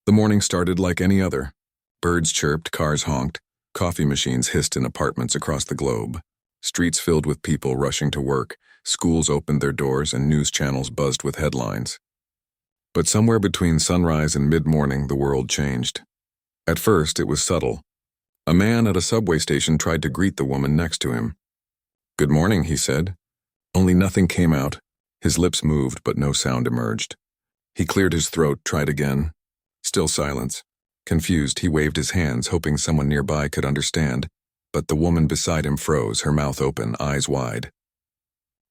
The morning started like any other. Birds chirped, cars honked, coffee machines hissed in apartments across the globe. Streets filled with people rushing to work, schools opened their doors, and news channels buzzed with headlines. But somewhere between sunrise and mid-morning, the world changed. At first, it was subtle. A man at a subway station tried to greet the woman next to him. "Good morning," he said. Only nothing came out. His lips moved, but no sound emerged. He cleared his throat, tried again. Still silence. Confused, he waved his hands, hoping someone nearby could understand, but the woman beside him froze, her mouth open, eyes wide.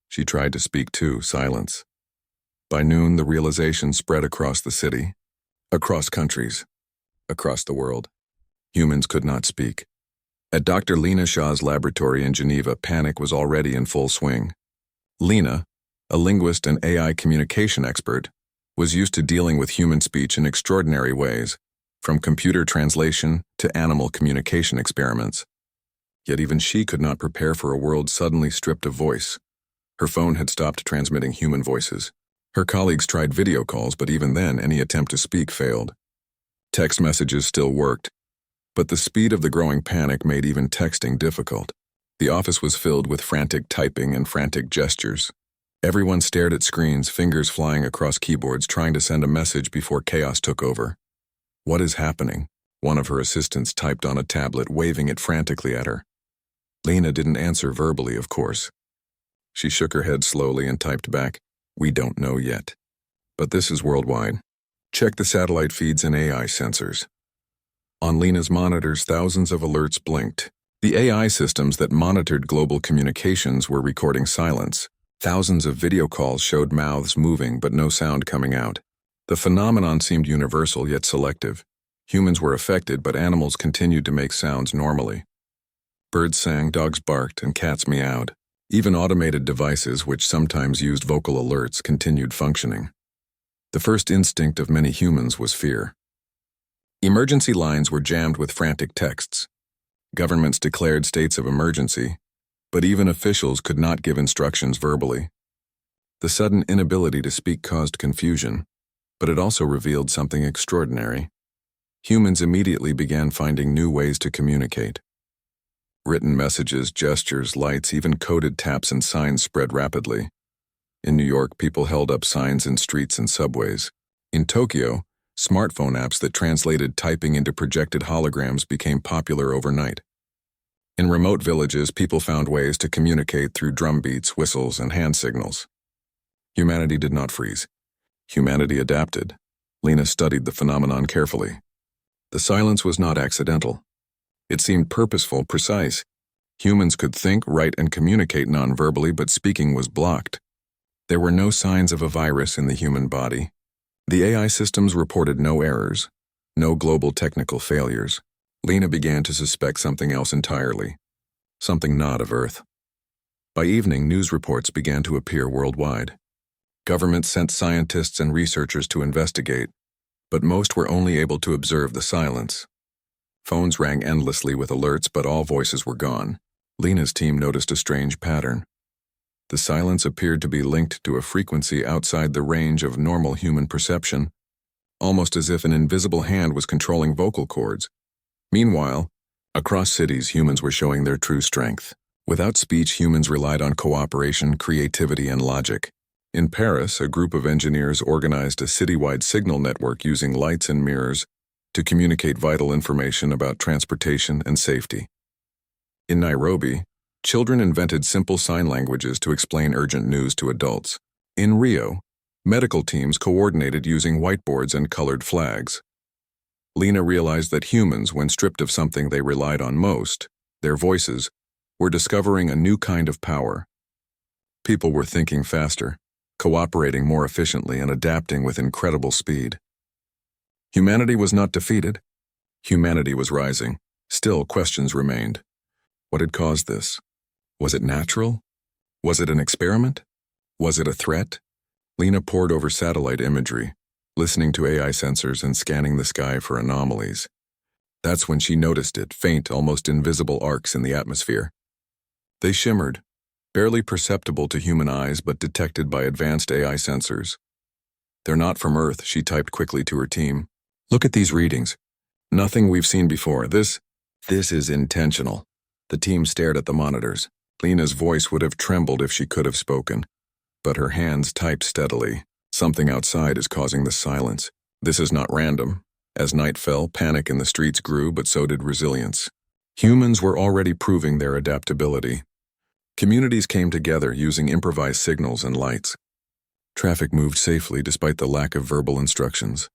She tried to speak too, silence. By noon, the realization spread across the city, across countries, across the world. Humans could not speak. At Dr. Lena Shah's laboratory in Geneva, panic was already in full swing. Lena, a linguist and AI communication expert, was used to dealing with human speech in extraordinary ways, from computer translation to animal communication experiments. Yet even she could not prepare for a world suddenly stripped of voice. Her phone had stopped transmitting human voices. Her colleagues tried video calls, but even then, any attempt to speak failed. Text messages still worked, but the speed of the growing panic made even texting difficult. The office was filled with frantic typing and frantic gestures. Everyone stared at screens, fingers flying across keyboards, trying to send a message before chaos took over. "What is happening?" One of her assistants typed on a tablet, waving it frantically at her. Lena didn't answer verbally, of course. She shook her head slowly and typed back, "We don't know yet. But this is worldwide. Check the satellite feeds and AI sensors." On Lena's monitors, thousands of alerts blinked. The AI systems that monitored global communications were recording silence. Thousands of video calls showed mouths moving but no sound coming out. The phenomenon seemed universal yet selective. Humans were affected, but animals continued to make sounds normally. Birds sang, dogs barked, and cats meowed. Even automated devices, which sometimes used vocal alerts, continued functioning. The first instinct of many humans was fear. Emergency lines were jammed with frantic texts. Governments declared states of emergency, but even officials could not give instructions verbally. The sudden inability to speak caused confusion, but it also revealed something extraordinary. Humans immediately began finding new ways to communicate. Written messages, gestures, lights, even coded taps and signs spread rapidly. In New York, people held up signs in streets and subways. In Tokyo, smartphone apps that translated typing into projected holograms became popular overnight. In remote villages, people found ways to communicate through drum beats, whistles, and hand signals. Humanity did not freeze. Humanity adapted. Lena studied the phenomenon carefully. The silence was not accidental. It seemed purposeful, precise. Humans could think, write, and communicate non-verbally, but speaking was blocked. There were no signs of a virus in the human body. The AI systems reported no errors, no global technical failures. Lena began to suspect something else entirely, something not of Earth. By evening, news reports began to appear worldwide. Governments sent scientists and researchers to investigate, but most were only able to observe the silence. Phones rang endlessly with alerts, but all voices were gone. Lena's team noticed a strange pattern. The silence appeared to be linked to a frequency outside the range of normal human perception, almost as if an invisible hand was controlling vocal cords. Meanwhile, across cities, humans were showing their true strength. Without speech, humans relied on cooperation, creativity, and logic. In Paris, a group of engineers organized a citywide signal network using lights and mirrors to communicate vital information about transportation and safety. In Nairobi, children invented simple sign languages to explain urgent news to adults. In Rio, medical teams coordinated using whiteboards and colored flags. Lena realized that humans, when stripped of something they relied on most, their voices, were discovering a new kind of power. People were thinking faster, cooperating more efficiently, and adapting with incredible speed. Humanity was not defeated. Humanity was rising. Still, questions remained. What had caused this? Was it natural? Was it an experiment? Was it a threat? Lena pored over satellite imagery, listening to AI sensors and scanning the sky for anomalies. That's when she noticed it, faint, almost invisible arcs in the atmosphere. They shimmered, barely perceptible to human eyes but detected by advanced AI sensors. "They're not from Earth," she typed quickly to her team. Look at these readings. Nothing we've seen before. This is intentional. The team stared at the monitors. Lena's voice would have trembled if she could have spoken, but her hands typed steadily. Something outside is causing the silence. This is not random. As night fell, panic in the streets grew, but so did resilience. Humans were already proving their adaptability. Communities came together using improvised signals and lights. Traffic moved safely despite the lack of verbal instructions.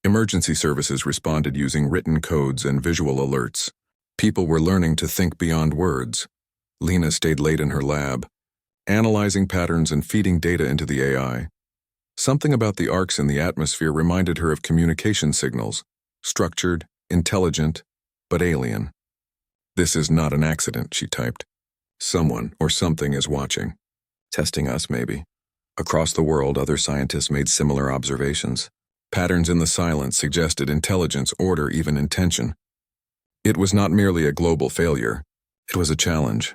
Emergency services responded using written codes and visual alerts. People were learning to think beyond words. Lena stayed late in her lab, analyzing patterns and feeding data into the AI. Something about the arcs in the atmosphere reminded her of communication signals, structured, intelligent, but alien. This is not an accident, she typed. Someone or something is watching. Testing us, maybe. Across the world, other scientists made similar observations. Patterns in the silence suggested intelligence, order, even intention. It was not merely a global failure. It was a challenge.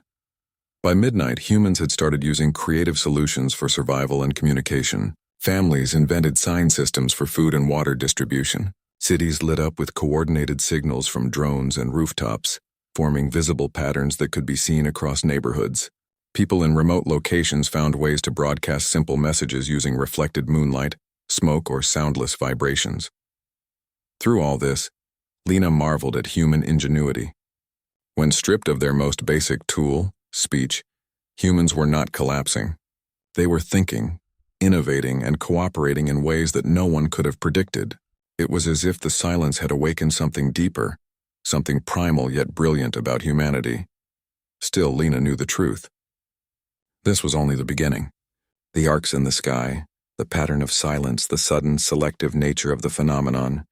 By midnight, humans had started using creative solutions for survival and communication. Families invented sign systems for food and water distribution. Cities lit up with coordinated signals from drones and rooftops, forming visible patterns that could be seen across neighborhoods. People in remote locations found ways to broadcast simple messages using reflected moonlight, smoke, or soundless vibrations. Through all this, Lena marveled at human ingenuity. When stripped of their most basic tool, speech, humans were not collapsing. They were thinking, innovating, and cooperating in ways that no one could have predicted. It was as if the silence had awakened something deeper, something primal yet brilliant about humanity. Still, Lena knew the truth. This was only the beginning. The arcs in the sky, the pattern of silence, the sudden, selective nature of the phenomenon,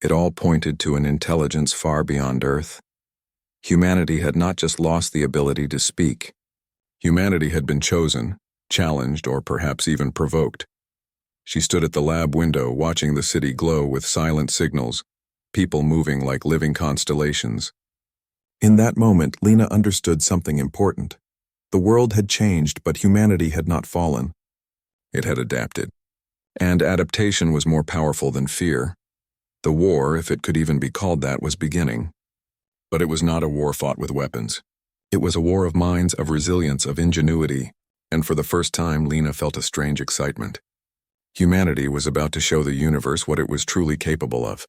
it all pointed to an intelligence far beyond Earth. Humanity had not just lost the ability to speak. Humanity had been chosen, challenged, or perhaps even provoked. She stood at the lab window, watching the city glow with silent signals, people moving like living constellations. In that moment, Lena understood something important. The world had changed, but humanity had not fallen. It had adapted. And adaptation was more powerful than fear. The war, if it could even be called that, was beginning. But it was not a war fought with weapons. It was a war of minds, of resilience, of ingenuity, and for the first time, Lena felt a strange excitement. Humanity was about to show the universe what it was truly capable of.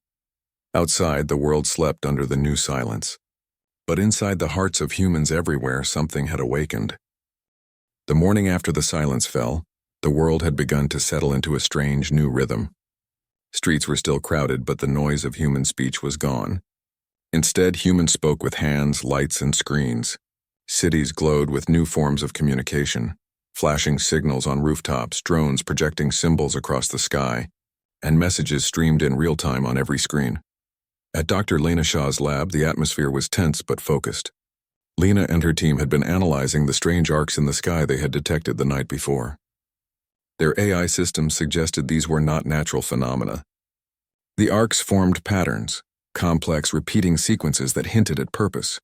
Outside, the world slept under the new silence. But inside the hearts of humans everywhere, something had awakened. The morning after the silence fell, the world had begun to settle into a strange new rhythm. Streets were still crowded, but the noise of human speech was gone. Instead, humans spoke with hands, lights, and screens. Cities glowed with new forms of communication, flashing signals on rooftops, drones projecting symbols across the sky, and messages streamed in real time on every screen. At Dr. Lena Shaw's lab, the atmosphere was tense but focused. Lena and her team had been analyzing the strange arcs in the sky they had detected the night before. Their AI systems suggested these were not natural phenomena. The arcs formed patterns, complex repeating sequences that hinted at purpose.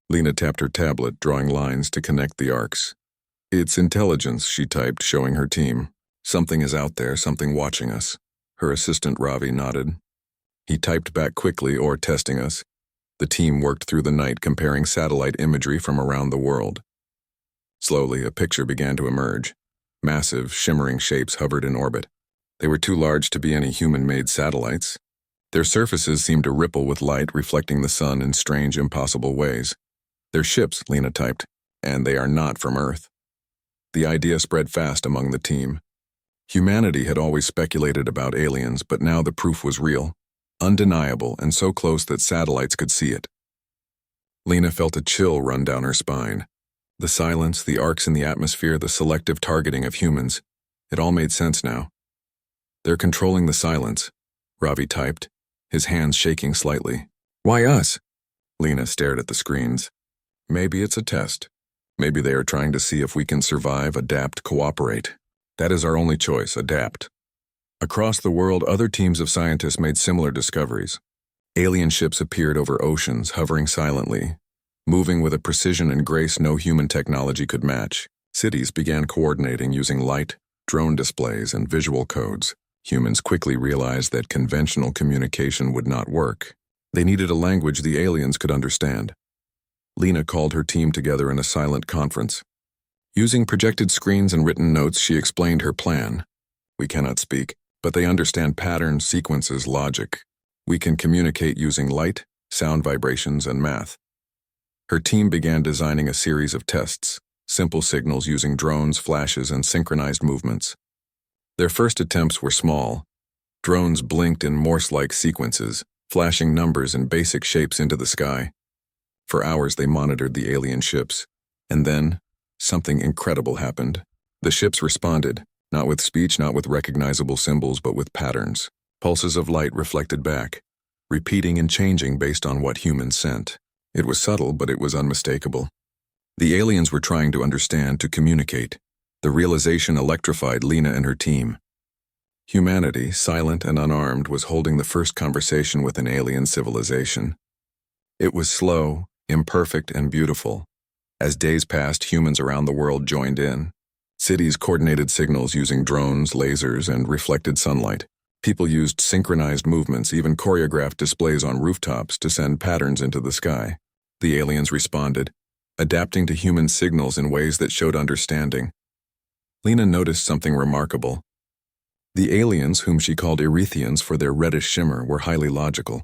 Lena tapped her tablet, drawing lines to connect the arcs. "It's intelligence," she typed, showing her team. "Something is out there, something watching us." Her assistant Ravi nodded. He typed back quickly, "or testing us." The team worked through the night comparing satellite imagery from around the world. Slowly, a picture began to emerge. Massive, shimmering shapes hovered in orbit. They were too large to be any human-made satellites. Their surfaces seemed to ripple with light, reflecting the sun in strange, impossible ways. "They're ships," Lena typed, "and they are not from Earth." The idea spread fast among the team. Humanity had always speculated about aliens, but now the proof was real, undeniable, and so close that satellites could see it. Lena felt a chill run down her spine. The silence, the arcs in the atmosphere, the selective targeting of humans, it all made sense now. "They're controlling the silence," Ravi typed, his hands shaking slightly. "Why us?" Lena stared at the screens. "Maybe it's a test. Maybe they are trying to see if we can survive, adapt, cooperate. That is our only choice, adapt." Across the world, other teams of scientists made similar discoveries. Alien ships appeared over oceans, hovering silently, moving with a precision and grace no human technology could match. Cities began coordinating using light, drone displays, and visual codes. Humans quickly realized that conventional communication would not work. They needed a language the aliens could understand. Lena called her team together in a silent conference. Using projected screens and written notes, she explained her plan. We cannot speak, but they understand patterns, sequences, logic. We can communicate using light, sound vibrations, and math. Her team began designing a series of tests, simple signals using drones, flashes, and synchronized movements. Their first attempts were small. Drones blinked in Morse-like sequences, flashing numbers and basic shapes into the sky. For hours they monitored the alien ships, and then something incredible happened. The ships responded, not with speech, not with recognizable symbols, but with patterns. Pulses of light reflected back, repeating and changing based on what humans sent. It was subtle, but it was unmistakable. The aliens were trying to understand, to communicate. The realization electrified Lena and her team. Humanity, silent and unarmed, was holding the first conversation with an alien civilization. It was slow, imperfect, and beautiful. As days passed, humans around the world joined in. Cities coordinated signals using drones, lasers, and reflected sunlight. People used synchronized movements, even choreographed displays on rooftops to send patterns into the sky. The aliens responded, adapting to human signals in ways that showed understanding. Lena noticed something remarkable. The aliens, whom she called Erethians for their reddish shimmer, were highly logical.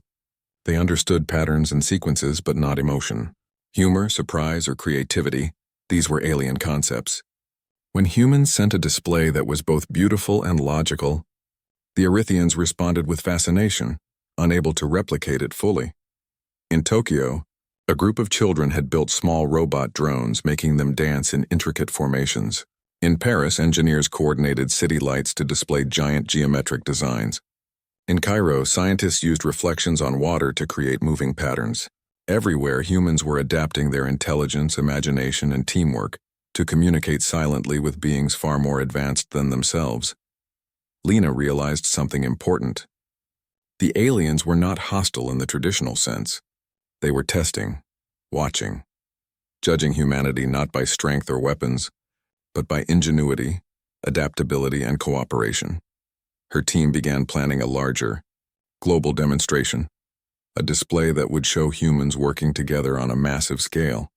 They understood patterns and sequences, but not emotion. Humor, surprise, or creativity, these were alien concepts. When humans sent a display that was both beautiful and logical, the Erethians responded with fascination, unable to replicate it fully. In Tokyo, a group of children had built small robot drones, making them dance in intricate formations. In Paris, engineers coordinated city lights to display giant geometric designs. In Cairo, scientists used reflections on water to create moving patterns. Everywhere, humans were adapting their intelligence, imagination, and teamwork to communicate silently with beings far more advanced than themselves. Lena realized something important. The aliens were not hostile in the traditional sense. They were testing, watching, judging humanity not by strength or weapons, but by ingenuity, adaptability, and cooperation. Her team began planning a larger, global demonstration, a display that would show humans working together on a massive scale.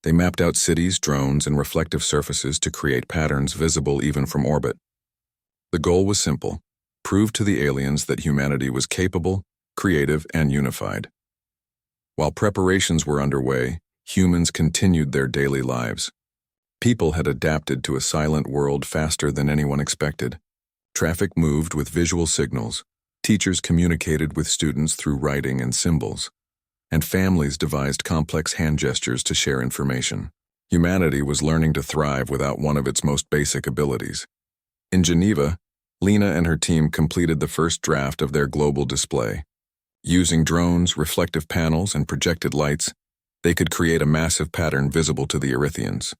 They mapped out cities, drones, and reflective surfaces to create patterns visible even from orbit. The goal was simple: prove to the aliens that humanity was capable, creative, and unified. While preparations were underway, humans continued their daily lives. People had adapted to a silent world faster than anyone expected. Traffic moved with visual signals, teachers communicated with students through writing and symbols, and families devised complex hand gestures to share information. Humanity was learning to thrive without one of its most basic abilities. In Geneva, Lena and her team completed the first draft of their global display. Using drones, reflective panels, and projected lights, they could create a massive pattern visible to the Erethians.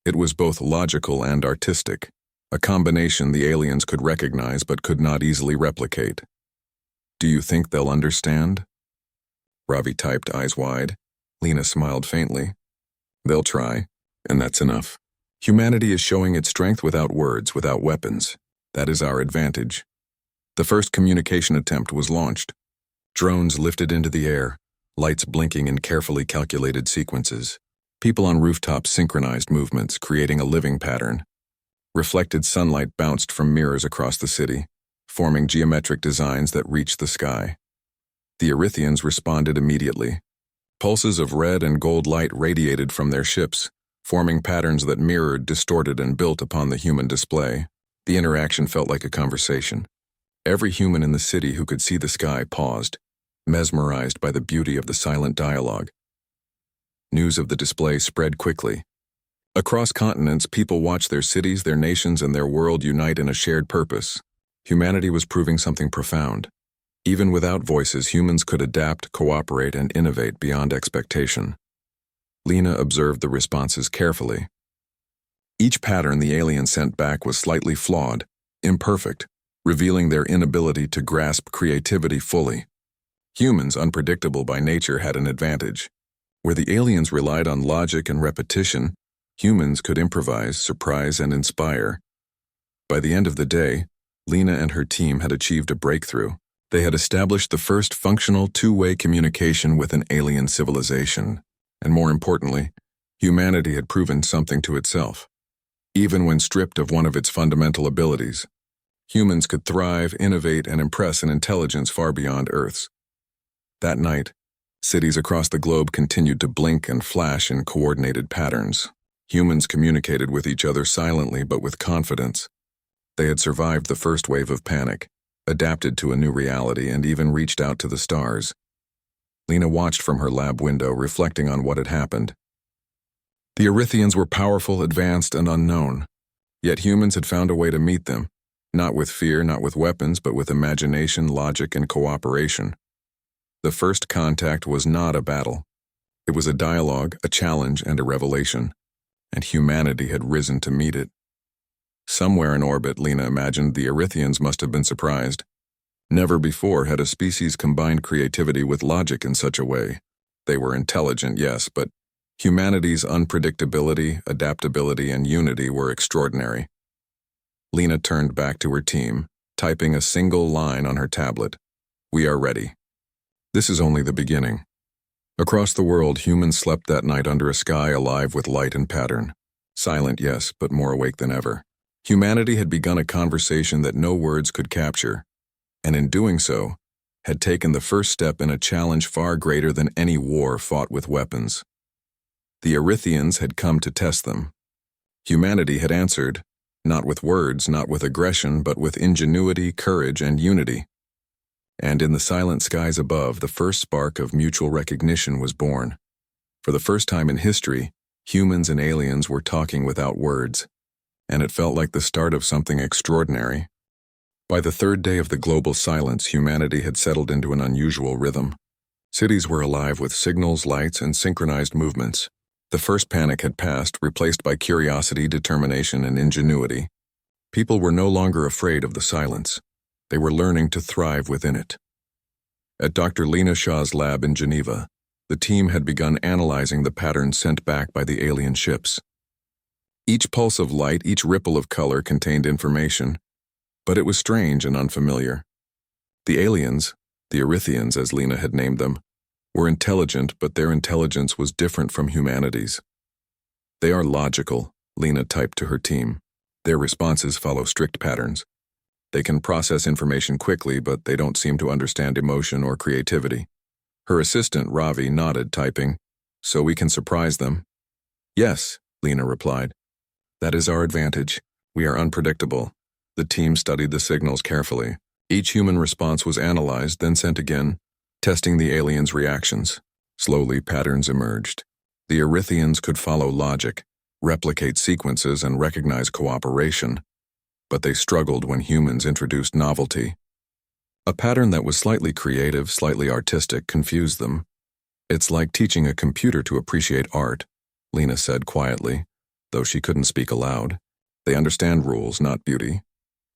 It was both logical and artistic, a combination the aliens could recognize but could not easily replicate. "Do you think they'll understand?" Ravi typed, eyes wide. Lena smiled faintly. "They'll try, and that's enough. Humanity is showing its strength without words, without weapons. That is our advantage." The first communication attempt was launched. Drones lifted into the air, lights blinking in carefully calculated sequences. People on rooftops synchronized movements, creating a living pattern. Reflected sunlight bounced from mirrors across the city, forming geometric designs that reached the sky. The Erethians responded immediately. Pulses of red and gold light radiated from their ships, forming patterns that mirrored, distorted, and built upon the human display. The interaction felt like a conversation. Every human in the city who could see the sky paused, mesmerized by the beauty of the silent dialogue. News of the display spread quickly. Across continents, people watched their cities, their nations, and their world unite in a shared purpose. Humanity was proving something profound. Even without voices, humans could adapt, cooperate, and innovate beyond expectation. Lena observed the responses carefully. Each pattern the alien sent back was slightly flawed, imperfect, revealing their inability to grasp creativity fully. Humans, unpredictable by nature, had an advantage. Where the aliens relied on logic and repetition, humans could improvise, surprise, and inspire. By the end of the day, Lena and her team had achieved a breakthrough. They had established the first functional two-way communication with an alien civilization. And more importantly, humanity had proven something to itself. Even when stripped of one of its fundamental abilities, humans could thrive, innovate, and impress an intelligence far beyond Earth's. That night, cities across the globe continued to blink and flash in coordinated patterns. Humans communicated with each other silently but with confidence. They had survived the first wave of panic, adapted to a new reality, and even reached out to the stars. Lena watched from her lab window, reflecting on what had happened. The Erythians were powerful, advanced, and unknown. Yet humans had found a way to meet them, not with fear, not with weapons, but with imagination, logic, and cooperation. The first contact was not a battle. It was a dialogue, a challenge, and a revelation. And humanity had risen to meet it. Somewhere in orbit, Lena imagined, the Erythians must have been surprised. Never before had a species combined creativity with logic in such a way. They were intelligent, yes, but humanity's unpredictability, adaptability, and unity were extraordinary. Lena turned back to her team, typing a single line on her tablet. "We are ready." This is only the beginning. Across the world, humans slept that night under a sky alive with light and pattern. Silent, yes, but more awake than ever. Humanity had begun a conversation that no words could capture, and in doing so, had taken the first step in a challenge far greater than any war fought with weapons. The Erythians had come to test them. Humanity had answered, not with words, not with aggression, but with ingenuity, courage, and unity. And in the silent skies above, the first spark of mutual recognition was born. For the first time in history, humans and aliens were talking without words, and it felt like the start of something extraordinary. By the third day of the global silence, humanity had settled into an unusual rhythm. Cities were alive with signals, lights, and synchronized movements. The first panic had passed, replaced by curiosity, determination, and ingenuity. People were no longer afraid of the silence. They were learning to thrive within it. At Dr. Lena Shaw's lab in Geneva, the team had begun analyzing the patterns sent back by the alien ships. Each pulse of light, each ripple of color contained information, but it was strange and unfamiliar. The aliens, the Erythians as Lena had named them, were intelligent, but their intelligence was different from humanity's. "They are logical," Lena typed to her team. "Their responses follow strict patterns. They can process information quickly, but they don't seem to understand emotion or creativity." Her assistant, Ravi, nodded, typing, "So we can surprise them?" "Yes," Lena replied. "That is our advantage. We are unpredictable." The team studied the signals carefully. Each human response was analyzed, then sent again, testing the aliens' reactions. Slowly, patterns emerged. The Erythians could follow logic, replicate sequences, and recognize cooperation, but they struggled when humans introduced novelty. A pattern that was slightly creative, slightly artistic, confused them. "It's like teaching a computer to appreciate art," Lena said quietly, though she couldn't speak aloud. "They understand rules, not beauty."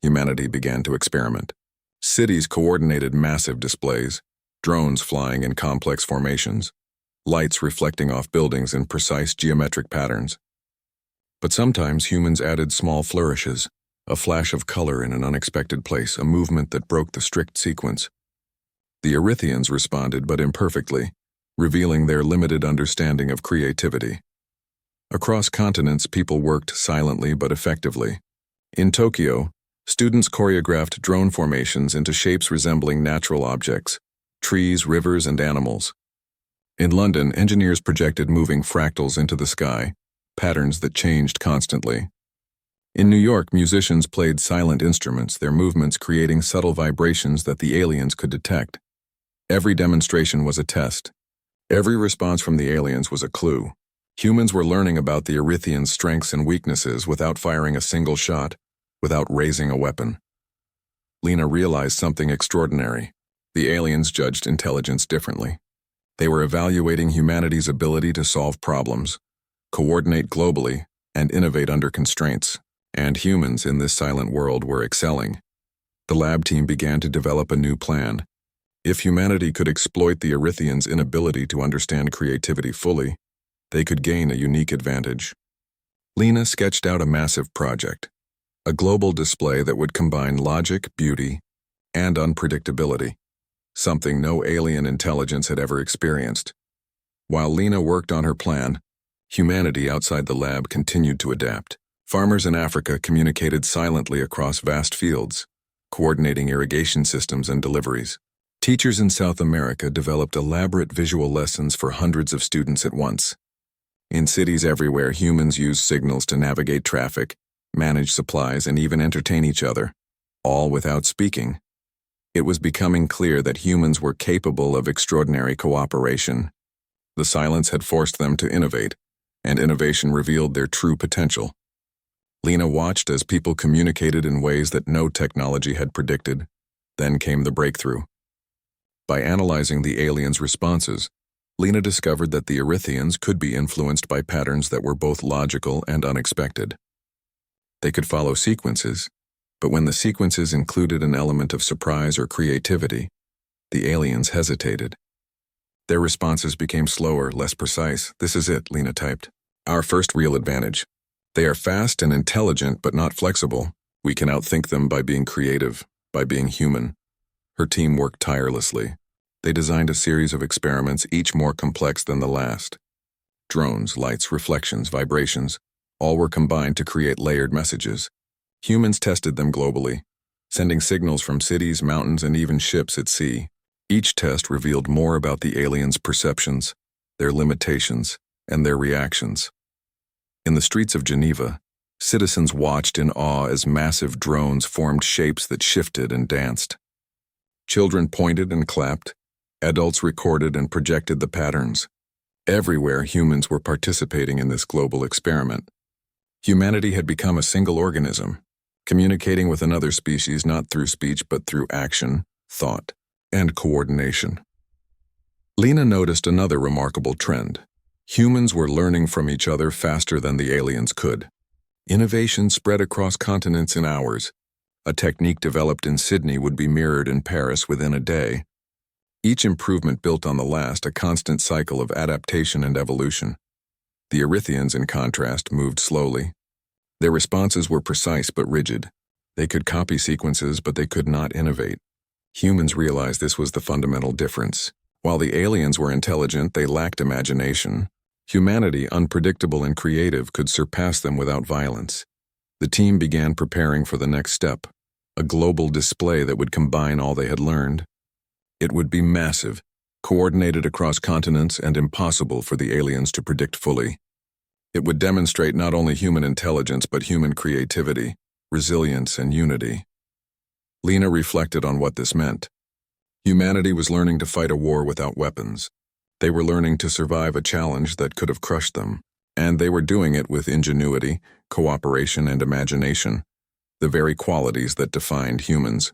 Humanity began to experiment. Cities coordinated massive displays, drones flying in complex formations, lights reflecting off buildings in precise geometric patterns. But sometimes humans added small flourishes, a flash of color in an unexpected place, a movement that broke the strict sequence. The Erythians responded, but imperfectly, revealing their limited understanding of creativity. Across continents, people worked silently but effectively. In Tokyo, students choreographed drone formations into shapes resembling natural objects, trees, rivers, and animals. In London, engineers projected moving fractals into the sky, patterns that changed constantly. In New York, musicians played silent instruments, their movements creating subtle vibrations that the aliens could detect. Every demonstration was a test. Every response from the aliens was a clue. Humans were learning about the Erythians' strengths and weaknesses without firing a single shot, without raising a weapon. Lena realized something extraordinary. The aliens judged intelligence differently. They were evaluating humanity's ability to solve problems, coordinate globally, and innovate under constraints. And humans in this silent world were excelling. The lab team began to develop a new plan. If humanity could exploit the Erythians' inability to understand creativity fully, they could gain a unique advantage. Lena sketched out a massive project, a global display that would combine logic, beauty, and unpredictability, something no alien intelligence had ever experienced. While Lena worked on her plan, humanity outside the lab continued to adapt. Farmers in Africa communicated silently across vast fields, coordinating irrigation systems and deliveries. Teachers in South America developed elaborate visual lessons for hundreds of students at once. In cities everywhere, humans used signals to navigate traffic, manage supplies, and even entertain each other, all without speaking. It was becoming clear that humans were capable of extraordinary cooperation. The silence had forced them to innovate, and innovation revealed their true potential. Lena watched as people communicated in ways that no technology had predicted. Then came the breakthrough. By analyzing the aliens' responses, Lena discovered that the Erythians could be influenced by patterns that were both logical and unexpected. They could follow sequences, but when the sequences included an element of surprise or creativity, the aliens hesitated. Their responses became slower, less precise. "This is it," Lena typed. "Our first real advantage. They are fast and intelligent but not flexible. We can outthink them by being creative, by being human." Her team worked tirelessly. They designed a series of experiments, each more complex than the last. Drones, lights, reflections, vibrations, all were combined to create layered messages. Humans tested them globally, sending signals from cities, mountains, and even ships at sea. Each test revealed more about the aliens' perceptions, their limitations, and their reactions. In the streets of Geneva, citizens watched in awe as massive drones formed shapes that shifted and danced. Children pointed and clapped. Adults recorded and projected the patterns. Everywhere, humans were participating in this global experiment. Humanity had become a single organism, communicating with another species not through speech but through action, thought, and coordination. Lena noticed another remarkable trend. Humans were learning from each other faster than the aliens could. Innovation spread across continents in hours. A technique developed in Sydney would be mirrored in Paris within a day. Each improvement built on the last, a constant cycle of adaptation and evolution. The Erythians, in contrast, moved slowly. Their responses were precise but rigid. They could copy sequences, but they could not innovate. Humans realized this was the fundamental difference. While the aliens were intelligent, they lacked imagination. Humanity, unpredictable and creative, could surpass them without violence. The team began preparing for the next step, a global display that would combine all they had learned. It would be massive, coordinated across continents, and impossible for the aliens to predict fully. It would demonstrate not only human intelligence but human creativity, resilience, and unity. Lena reflected on what this meant. Humanity was learning to fight a war without weapons. They were learning to survive a challenge that could have crushed them, and they were doing it with ingenuity, cooperation, and imagination, the very qualities that defined humans.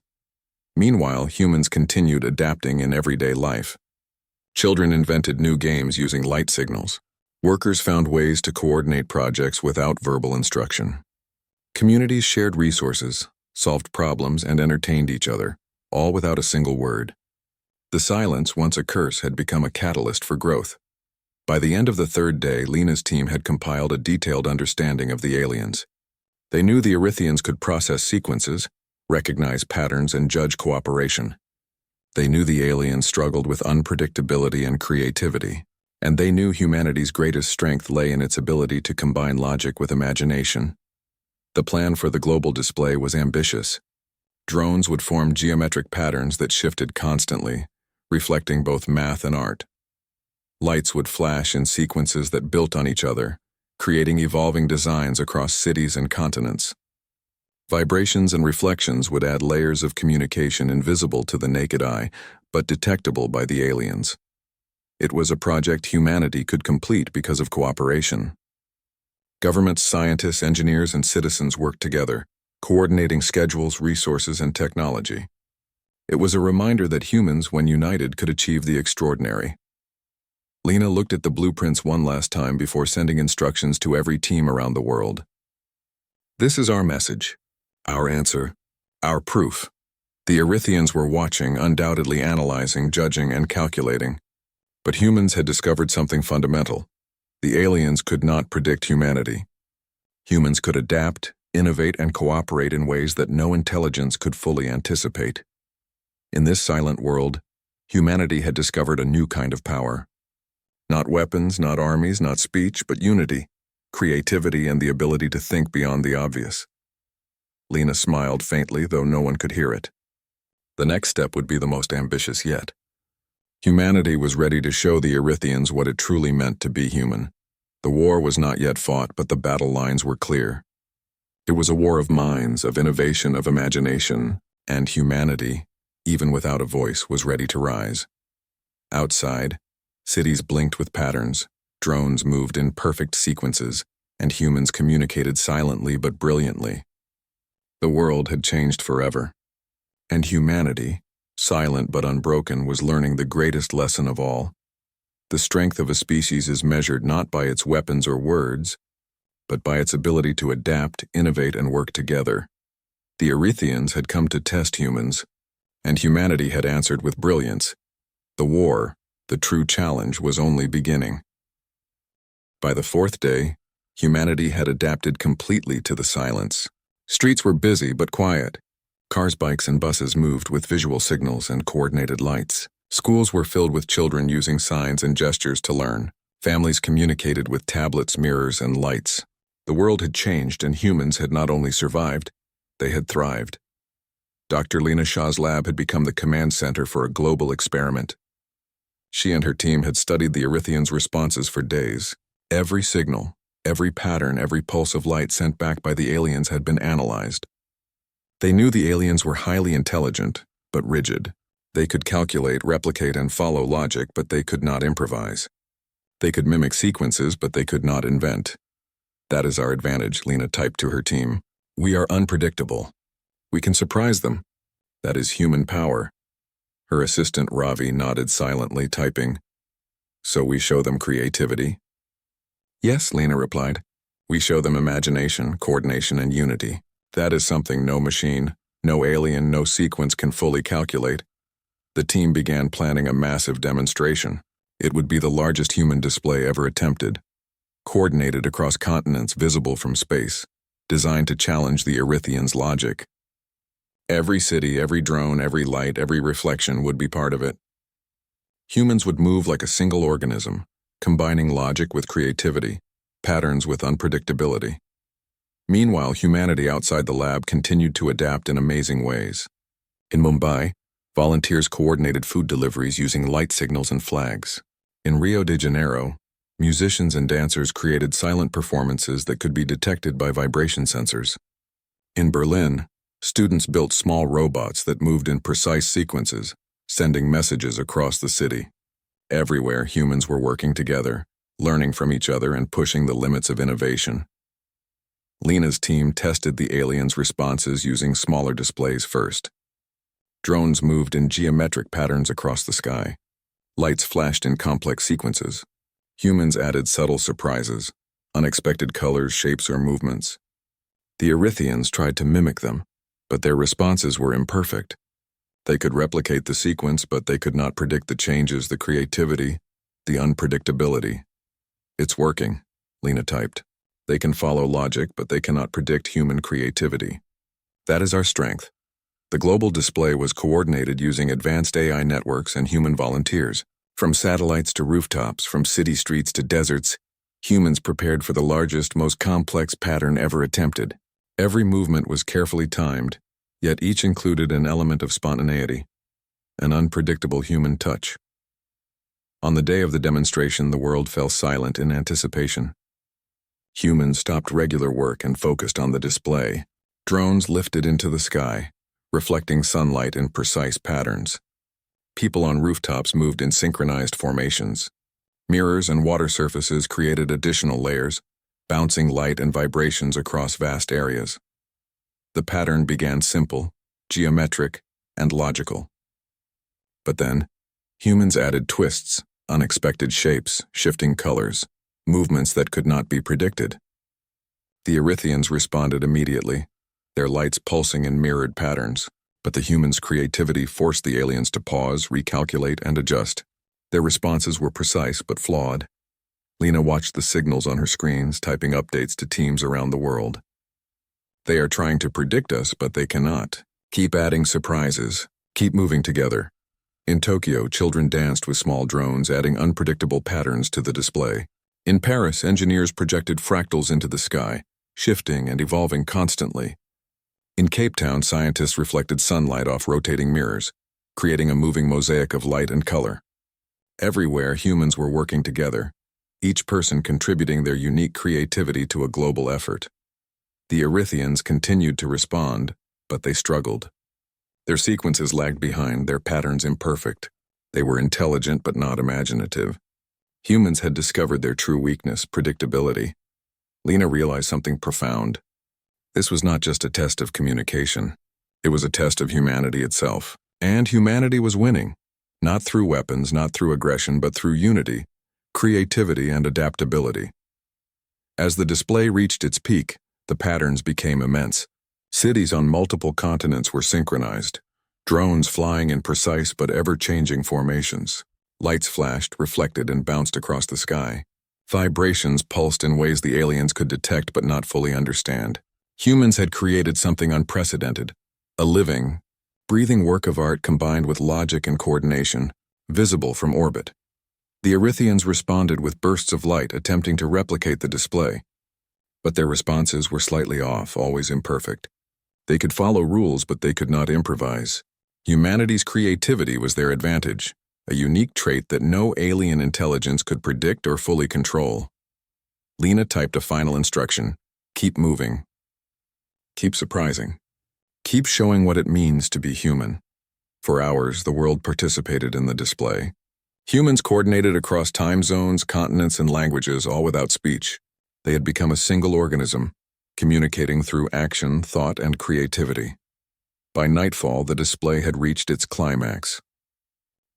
Meanwhile, humans continued adapting in everyday life. Children invented new games using light signals. Workers found ways to coordinate projects without verbal instruction. Communities shared resources, solved problems, and entertained each other, all without a single word. The silence, once a curse, had become a catalyst for growth. By the end of the third day, Lena's team had compiled a detailed understanding of the aliens. They knew the Erythians could process sequences, recognize patterns, and judge cooperation. They knew the aliens struggled with unpredictability and creativity, and they knew humanity's greatest strength lay in its ability to combine logic with imagination. The plan for the global display was ambitious. Drones would form geometric patterns that shifted constantly, reflecting both math and art. Lights would flash in sequences that built on each other, creating evolving designs across cities and continents. Vibrations and reflections would add layers of communication invisible to the naked eye, but detectable by the aliens. It was a project humanity could complete because of cooperation. Governments, scientists, engineers, and citizens worked together, coordinating schedules, resources, and technology. It was a reminder that humans, when united, could achieve the extraordinary. Lena looked at the blueprints one last time before sending instructions to every team around the world. This is our message. Our answer, our proof. The Erythians were watching, undoubtedly analyzing, judging, and calculating. But humans had discovered something fundamental. The aliens could not predict humanity. Humans could adapt, innovate and cooperate in ways that no intelligence could fully anticipate. In this silent world, humanity had discovered a new kind of power. Not weapons, not armies, not speech, but unity, creativity, and the ability to think beyond the obvious. Lena smiled faintly, though no one could hear it. The next step would be the most ambitious yet. Humanity was ready to show the Erythians what it truly meant to be human. The war was not yet fought, but the battle lines were clear. It was a war of minds, of innovation, of imagination, and humanity, even without a voice, was ready to rise. Outside, cities blinked with patterns, drones moved in perfect sequences, and humans communicated silently but brilliantly. The world had changed forever, and humanity, silent but unbroken, was learning the greatest lesson of all. The strength of a species is measured not by its weapons or words, but by its ability to adapt, innovate, and work together. The Erythians had come to test humans, and humanity had answered with brilliance. The war, the true challenge, was only beginning. By the fourth day, humanity had adapted completely to the silence. Streets were busy but quiet. Cars, bikes, and buses moved with visual signals and coordinated lights. Schools were filled with children using signs and gestures to learn. Families communicated with tablets, mirrors, and lights. The world had changed, and humans had not only survived, they had thrived. Dr. Lena Shaw's lab had become the command center for a global experiment. She and her team had studied the Erythians' responses for days. Every signal, every pattern, every pulse of light sent back by the aliens had been analyzed. They knew the aliens were highly intelligent, but rigid. They could calculate, replicate, and follow logic, but they could not improvise. They could mimic sequences, but they could not invent. "That is our advantage," Lena typed to her team. "We are unpredictable. We can surprise them. That is human power." Her assistant Ravi nodded silently, typing. "So we show them creativity?" "Yes," Lena replied. "We show them imagination, coordination, and unity. That is something no machine, no alien, no sequence can fully calculate." The team began planning a massive demonstration. It would be the largest human display ever attempted. Coordinated across continents, visible from space, designed to challenge the Erythians' logic. Every city, every drone, every light, every reflection would be part of it. Humans would move like a single organism, combining logic with creativity, patterns with unpredictability. Meanwhile, humanity outside the lab continued to adapt in amazing ways. In Mumbai, volunteers coordinated food deliveries using light signals and flags. In Rio de Janeiro, musicians and dancers created silent performances that could be detected by vibration sensors. In Berlin, students built small robots that moved in precise sequences, sending messages across the city. Everywhere, humans were working together, learning from each other and pushing the limits of innovation. Lena's team tested the aliens' responses using smaller displays first. Drones moved in geometric patterns across the sky. Lights flashed in complex sequences. Humans added subtle surprises, unexpected colors, shapes, or movements. The Erythians tried to mimic them, but their responses were imperfect. They could replicate the sequence, but they could not predict the changes, the creativity, the unpredictability. "It's working," Lena typed. "They can follow logic, but they cannot predict human creativity. That is our strength." The global display was coordinated using advanced AI networks and human volunteers. From satellites to rooftops, from city streets to deserts, humans prepared for the largest, most complex pattern ever attempted. Every movement was carefully timed, yet each included an element of spontaneity, an unpredictable human touch. On the day of the demonstration, the world fell silent in anticipation. Humans stopped regular work and focused on the display. Drones lifted into the sky, reflecting sunlight in precise patterns. People on rooftops moved in synchronized formations. Mirrors and water surfaces created additional layers, bouncing light and vibrations across vast areas. The pattern began simple, geometric, and logical. But then, humans added twists, unexpected shapes, shifting colors, movements that could not be predicted. The Erythians responded immediately, their lights pulsing in mirrored patterns, but the humans' creativity forced the aliens to pause, recalculate, and adjust. Their responses were precise but flawed. Lena watched the signals on her screens, typing updates to teams around the world. They are trying to predict us, but they cannot. Keep adding surprises. Keep moving together. In Tokyo, children danced with small drones, adding unpredictable patterns to the display. In Paris, engineers projected fractals into the sky, shifting and evolving constantly. In Cape Town, scientists reflected sunlight off rotating mirrors, creating a moving mosaic of light and color. Everywhere, humans were working together, each person contributing their unique creativity to a global effort. The Erythians continued to respond, but they struggled. Their sequences lagged behind, their patterns imperfect. They were intelligent but not imaginative. Humans had discovered their true weakness, predictability. Lena realized something profound. This was not just a test of communication. It was a test of humanity itself. And humanity was winning. Not through weapons, not through aggression, but through unity, creativity, and adaptability. As the display reached its peak, the patterns became immense. Cities on multiple continents were synchronized, drones flying in precise but ever-changing formations. Lights flashed, reflected, and bounced across the sky. Vibrations pulsed in ways the aliens could detect but not fully understand. Humans had created something unprecedented, a living, breathing work of art combined with logic and coordination, visible from orbit. The Erythians responded with bursts of light, attempting to replicate the display. But their responses were slightly off, always imperfect. They could follow rules, but they could not improvise. Humanity's creativity was their advantage, a unique trait that no alien intelligence could predict or fully control. Lena typed a final instruction: keep moving. Keep surprising. Keep showing what it means to be human. For hours, the world participated in the display. Humans coordinated across time zones, continents, and languages, all without speech. They had become a single organism, communicating through action, thought, and creativity. By nightfall, the display had reached its climax.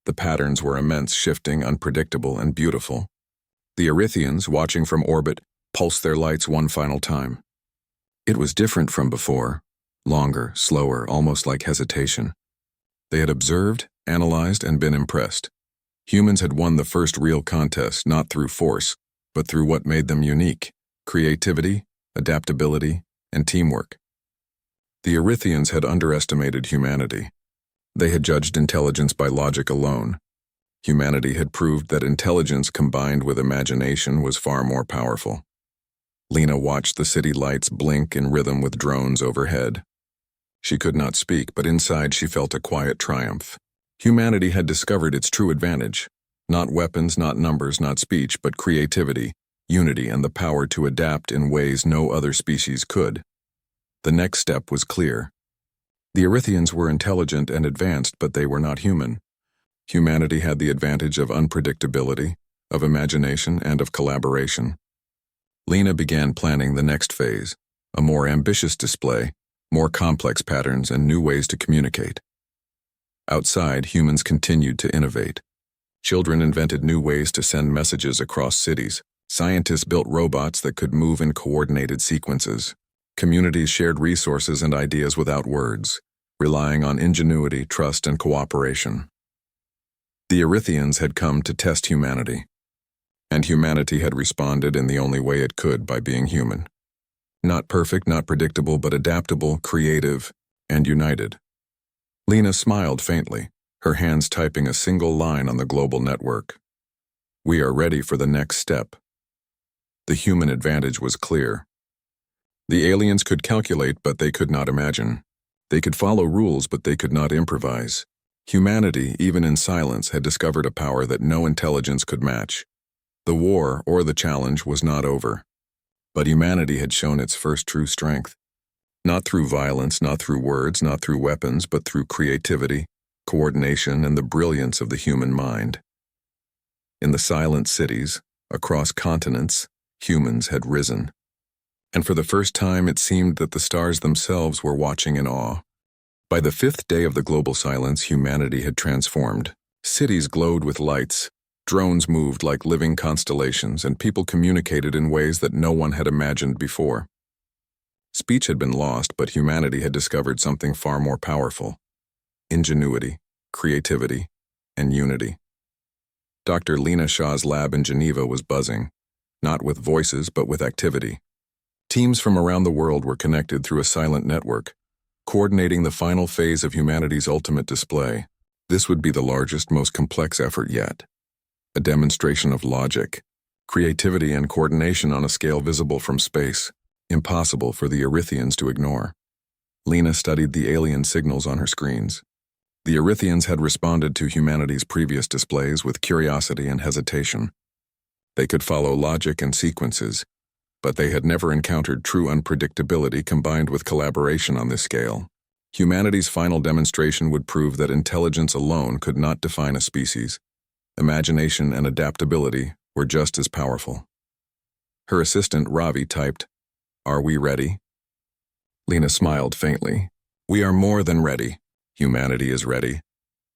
The patterns were immense, shifting, unpredictable, and beautiful. The Erythians, watching from orbit, pulsed their lights one final time. It was different from before, longer, slower, almost like hesitation. They had observed, analyzed, and been impressed. Humans had won the first real contest, not through force, but through what made them unique: creativity, adaptability, and teamwork. The Erythians had underestimated humanity. They had judged intelligence by logic alone. Humanity had proved that intelligence combined with imagination was far more powerful. Lena watched the city lights blink in rhythm with drones overhead. She could not speak, but inside she felt a quiet triumph. Humanity had discovered its true advantage. Not weapons, not numbers, not speech, but creativity, unity, and the power to adapt in ways no other species could. The next step was clear. The Erythians were intelligent and advanced, but they were not human. Humanity had the advantage of unpredictability, of imagination, and of collaboration. Lena began planning the next phase, a more ambitious display, more complex patterns, and new ways to communicate. Outside, humans continued to innovate. Children invented new ways to send messages across cities. Scientists built robots that could move in coordinated sequences. Communities shared resources and ideas without words, relying on ingenuity, trust, and cooperation. The Erythians had come to test humanity, and humanity had responded in the only way it could, by being human. Not perfect, not predictable, but adaptable, creative, and united. Lena smiled faintly, her hands typing a single line on the global network. We are ready for the next step. The human advantage was clear. The aliens could calculate, but they could not imagine. They could follow rules, but they could not improvise. Humanity, even in silence, had discovered a power that no intelligence could match. The war, or the challenge, was not over. But humanity had shown its first true strength. Not through violence, not through words, not through weapons, but through creativity, coordination, and the brilliance of the human mind. In the silent cities, across continents, humans had risen. And for the first time it seemed that the stars themselves were watching in awe. By the fifth day of the global silence, humanity had transformed. Cities glowed with lights, drones moved like living constellations, and people communicated in ways that no one had imagined before. Speech had been lost, but humanity had discovered something far more powerful: ingenuity, creativity, and unity. Dr. Lena Shaw's lab in Geneva was buzzing, not with voices but with activity. Teams from around the world were connected through a silent network, coordinating the final phase of humanity's ultimate display. This would be the largest, most complex effort yet. A demonstration of logic, creativity, and coordination on a scale visible from space, impossible for the Erythians to ignore. Lena studied the alien signals on her screens. The Erythians had responded to humanity's previous displays with curiosity and hesitation. They could follow logic and sequences, but they had never encountered true unpredictability combined with collaboration on this scale. Humanity's final demonstration would prove that intelligence alone could not define a species. Imagination and adaptability were just as powerful. Her assistant, Ravi, typed, "Are we ready?" Lena smiled faintly. "We are more than ready. Humanity is ready."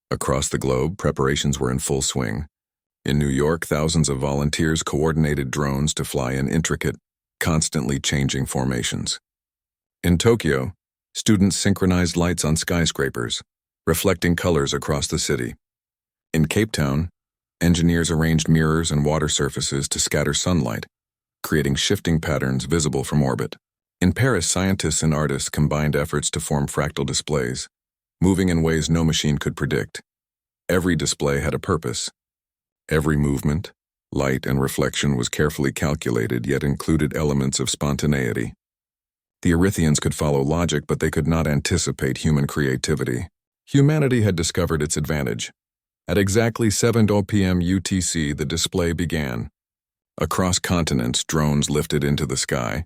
Across the globe, preparations were in full swing. In New York, thousands of volunteers coordinated drones to fly in intricate, constantly changing formations. In Tokyo, students synchronized lights on skyscrapers, reflecting colors across the city. In Cape Town, engineers arranged mirrors and water surfaces to scatter sunlight, creating shifting patterns visible from orbit. In Paris, scientists and artists combined efforts to form fractal displays, moving in ways no machine could predict. Every display had a purpose. Every movement, light, and reflection was carefully calculated, yet included elements of spontaneity. The Erythians could follow logic, but they could not anticipate human creativity. Humanity had discovered its advantage. At exactly 7:00 p.m. UTC, the display began. Across continents, drones lifted into the sky.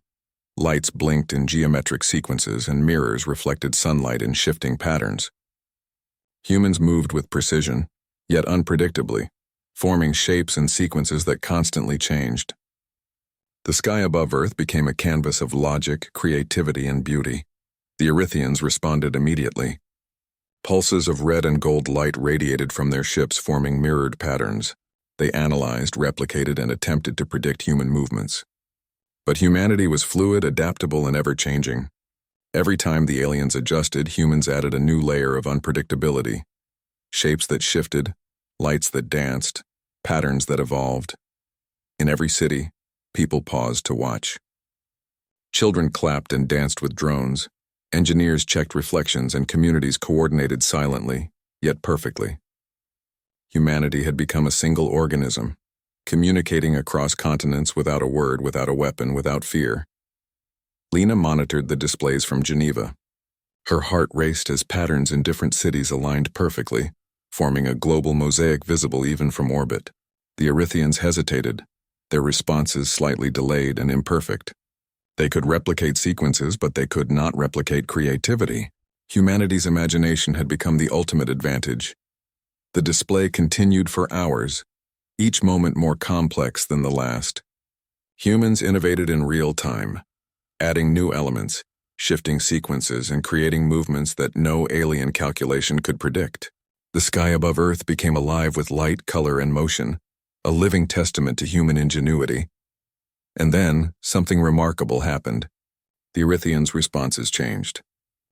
Lights blinked in geometric sequences, and mirrors reflected sunlight in shifting patterns. Humans moved with precision, yet unpredictably, forming shapes and sequences that constantly changed. The sky above Earth became a canvas of logic, creativity, and beauty. The Erythians responded immediately. Pulses of red and gold light radiated from their ships, forming mirrored patterns. They analyzed, replicated, and attempted to predict human movements. But humanity was fluid, adaptable, and ever-changing. Every time the aliens adjusted, humans added a new layer of unpredictability. Shapes that shifted, lights that danced, patterns that evolved. In every city, people paused to watch. Children clapped and danced with drones. Engineers checked reflections, and communities coordinated silently, yet perfectly. Humanity had become a single organism, communicating across continents without a word, without a weapon, without fear. Lena monitored the displays from Geneva. Her heart raced as patterns in different cities aligned perfectly, forming a global mosaic visible even from orbit. The Erythians hesitated, their responses slightly delayed and imperfect. They could replicate sequences, but they could not replicate creativity. Humanity's imagination had become the ultimate advantage. The display continued for hours, each moment more complex than the last. Humans innovated in real time, adding new elements, shifting sequences, and creating movements that no alien calculation could predict. The sky above Earth became alive with light, color, and motion, a living testament to human ingenuity. And then, something remarkable happened. The Erythians' responses changed.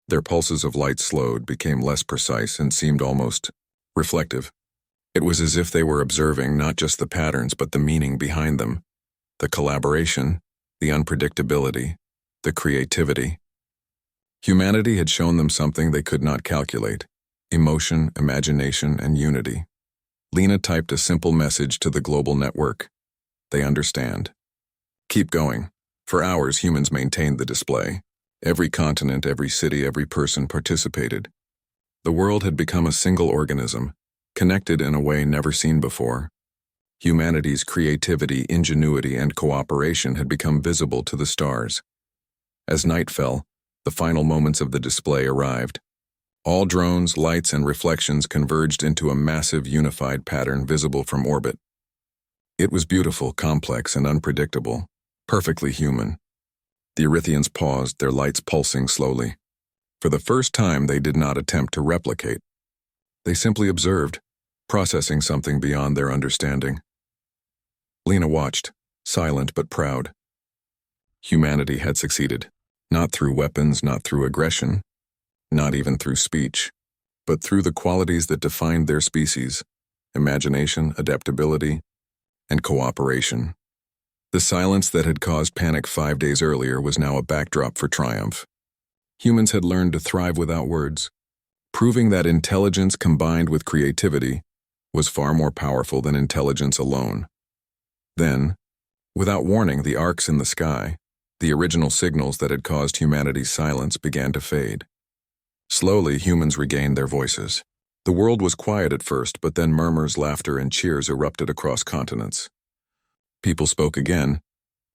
Their pulses of light slowed, became less precise, and seemed almost reflective. It was as if they were observing not just the patterns but the meaning behind them, the collaboration, the unpredictability, the creativity. Humanity had shown them something they could not calculate: emotion, imagination, and unity. Lena typed a simple message to the global network. They understand. Keep going. For hours, humans maintained the display. Every continent, every city, every person participated. The world had become a single organism, connected in a way never seen before. Humanity's creativity, ingenuity, and cooperation had become visible to the stars. As night fell, the final moments of the display arrived. All drones, lights, and reflections converged into a massive unified pattern visible from orbit. It was beautiful, complex, and unpredictable, perfectly human. The Erythians paused, their lights pulsing slowly. For the first time, they did not attempt to replicate. They simply observed, processing something beyond their understanding. Lena watched, silent but proud. Humanity had succeeded, not through weapons, not through aggression, not even through speech, but through the qualities that defined their species: imagination, adaptability, and cooperation. The silence that had caused panic 5 days earlier was now a backdrop for triumph. Humans had learned to thrive without words, proving that intelligence combined with creativity was far more powerful than intelligence alone. Then, without warning, the arcs in the sky, the original signals that had caused humanity's silence, began to fade. Slowly, humans regained their voices. The world was quiet at first, but then murmurs, laughter, and cheers erupted across continents. People spoke again,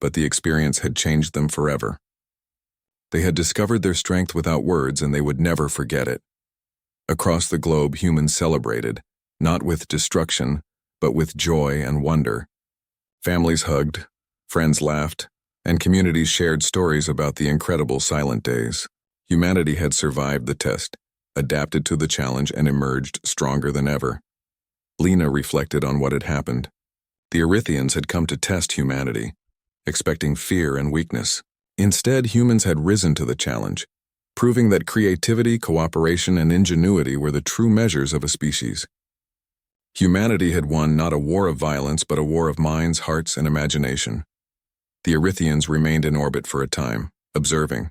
but the experience had changed them forever. They had discovered their strength without words, and they would never forget it. Across the globe, humans celebrated, not with destruction, but with joy and wonder. Families hugged, friends laughed, and communities shared stories about the incredible silent days. Humanity had survived the test, adapted to the challenge, and emerged stronger than ever. Lena reflected on what had happened. The Erythians had come to test humanity, expecting fear and weakness. Instead, humans had risen to the challenge, proving that creativity, cooperation, and ingenuity were the true measures of a species. Humanity had won not a war of violence, but a war of minds, hearts, and imagination. The Erythians remained in orbit for a time, observing.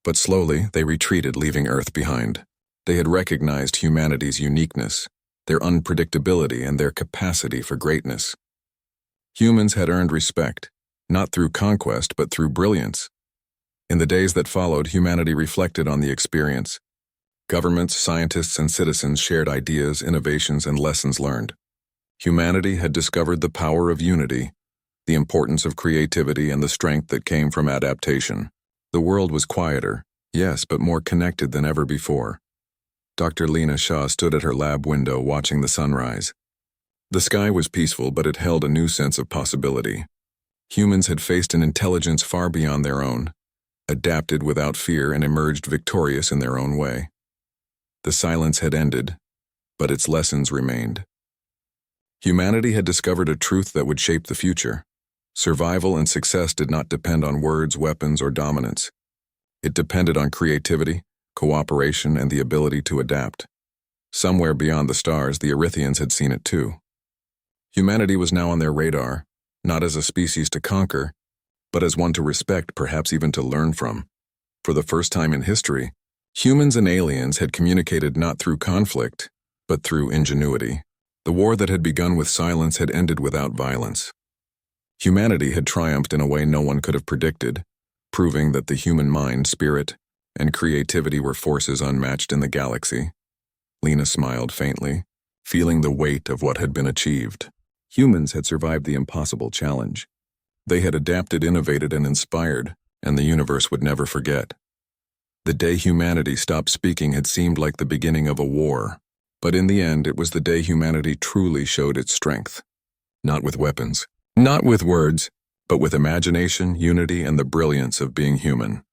But slowly, they retreated, leaving Earth behind. They had recognized humanity's uniqueness, their unpredictability, and their capacity for greatness. Humans had earned respect, not through conquest, but through brilliance. In the days that followed, humanity reflected on the experience. Governments, scientists, and citizens shared ideas, innovations, and lessons learned. Humanity had discovered the power of unity, the importance of creativity, and the strength that came from adaptation. The world was quieter, yes, but more connected than ever before. Dr. Lena Shaw stood at her lab window watching the sunrise. The sky was peaceful, but it held a new sense of possibility. Humans had faced an intelligence far beyond their own, adapted without fear, and emerged victorious in their own way. The silence had ended, but its lessons remained. Humanity had discovered a truth that would shape the future. Survival and success did not depend on words, weapons, or dominance. It depended on creativity, cooperation, and the ability to adapt. Somewhere beyond the stars, the Erythians had seen it too. Humanity was now on their radar, not as a species to conquer, but as one to respect, perhaps even to learn from. For the first time in history, humans and aliens had communicated not through conflict, but through ingenuity. The war that had begun with silence had ended without violence. Humanity had triumphed in a way no one could have predicted, proving that the human mind, spirit, and creativity were forces unmatched in the galaxy. Lena smiled faintly, feeling the weight of what had been achieved. Humans had survived the impossible challenge. They had adapted, innovated, and inspired, and the universe would never forget. The day humanity stopped speaking had seemed like the beginning of a war, but in the end it was the day humanity truly showed its strength. Not with weapons, not with words, but with imagination, unity, and the brilliance of being human.